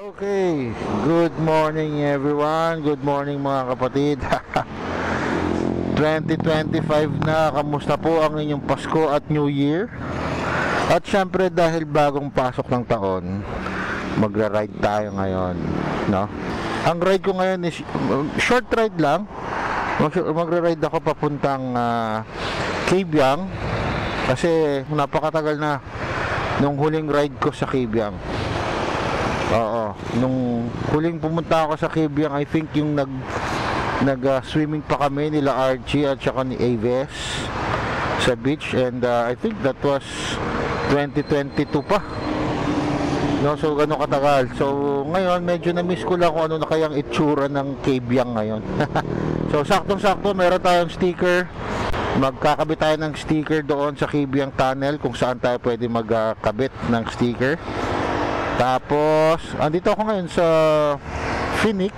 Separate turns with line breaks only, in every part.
Okay, good morning everyone. Good morning mga kapatid. 2025 na, kamusta po ang inyong Pasko at New Year? At syempre dahil bagong pasok ng taon, magra-ride tayo ngayon, no? Ang ride ko ngayon is short ride lang. Magra-ride ako papuntang Cabiang kasi napakatagal na nung huling ride ko sa Cabiang. Oo, nung huling pumunta ako sa Cabiang, I think yung nag-swimming pa kami nila Archie at saka ni Aves sa beach, and I think that was 2022 pa. No, so gano'ng katagal. So ngayon medyo na-miss ko lang kung ano na kayang itsura ng Cabiang ngayon. So saktong-sakto meron tayong sticker. Magkakabit tayo ng sticker doon sa Cabiang Tunnel kung saan tayo pwede magkabit ng sticker. Tapos, andito ako ngayon sa Phoenix.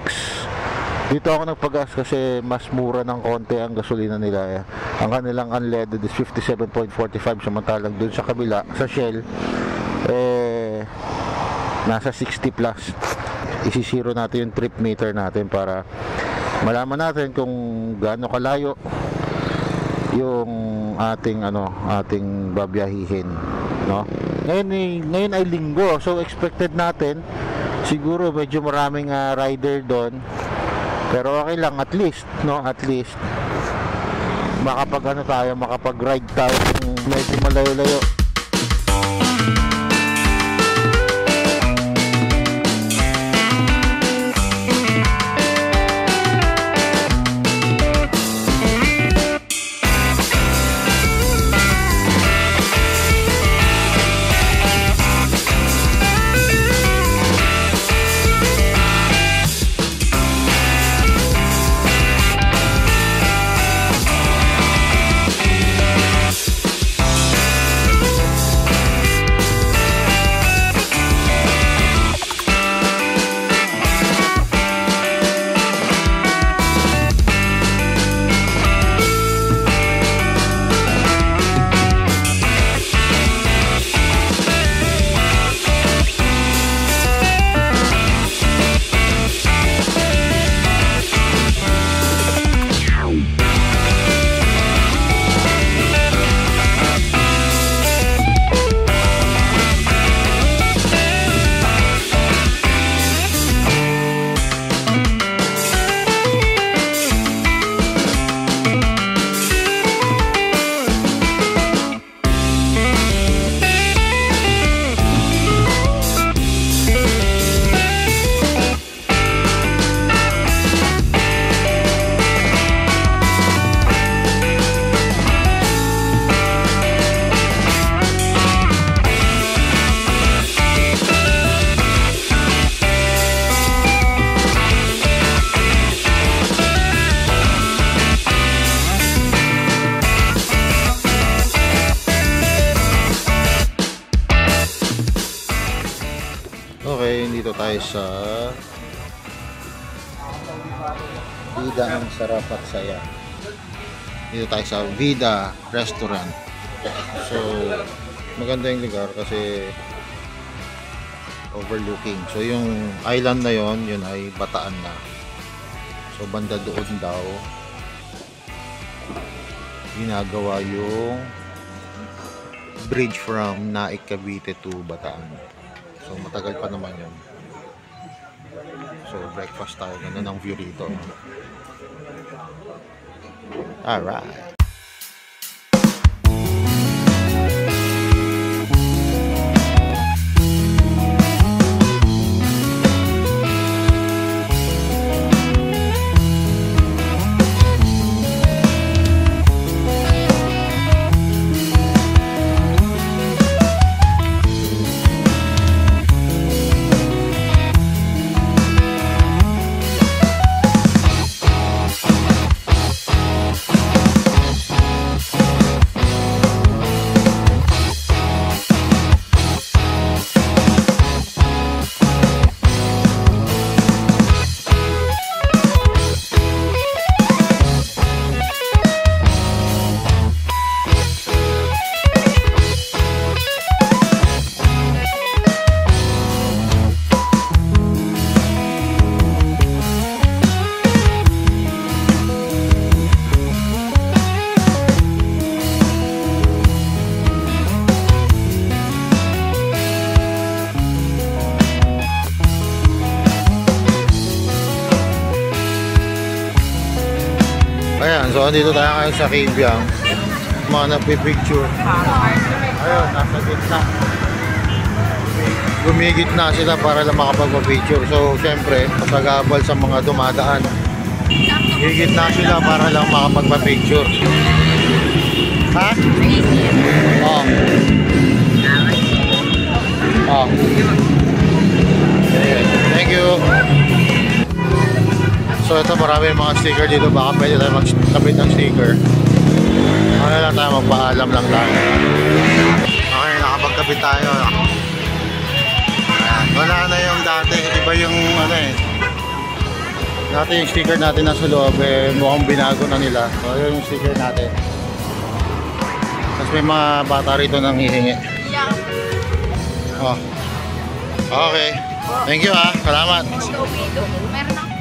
Dito ako nagpagas kasi mas mura ng konti ang gasolina nila. Ang kanilang unleaded is 57.45, samantalang dun sa kabila, sa Shell, nasa 60 plus. Isisiro natin yung trip meter natin para malaman natin kung gaano kalayo yung ating babiyahihin, no? Ngayon ay linggo, so expected natin siguro medyo maraming rider doon, pero okay lang, at least makapag-ride tayo kung medyo malayo-layo. Dito tayo sa Vida ang Sarap at Saya. Dito tayo sa Vida Restaurant. So maganda yung lugar kasi overlooking. So yung island na yun ay Bataan na. So banda doon daw ginagawa yung bridge from Naik, Cavite to Bataan. So matagal pa naman yun. So breakfast tayo, ganda ng view rito. Alright. Ayan, so andito tayo ngayon sa Kibyang. Mga nagpipicture. Ayun, nasa gitna. Gumigit na sila para lang makapagpa-picture. So, syempre, pasagabal sa mga dumadaan. Gigit na sila para lang makapagpa-picture. Ha? Oo. Oh. Thank you. So ito, marami mga sticker dito. Baka pwede tayo magkabit ng sticker. Ano lang tayo, magpaalam lang tayo. Okay, nakapagkabit tayo. Ayan. Wala na yung dati. Iba yung ano eh. Dati yung sticker natin nasa loob eh, mukhang binago na nila. So yun yung sticker natin. Tapos may mga bata rito nang hihingi. Oh. Okay. Thank you ha. Salamat.
Meron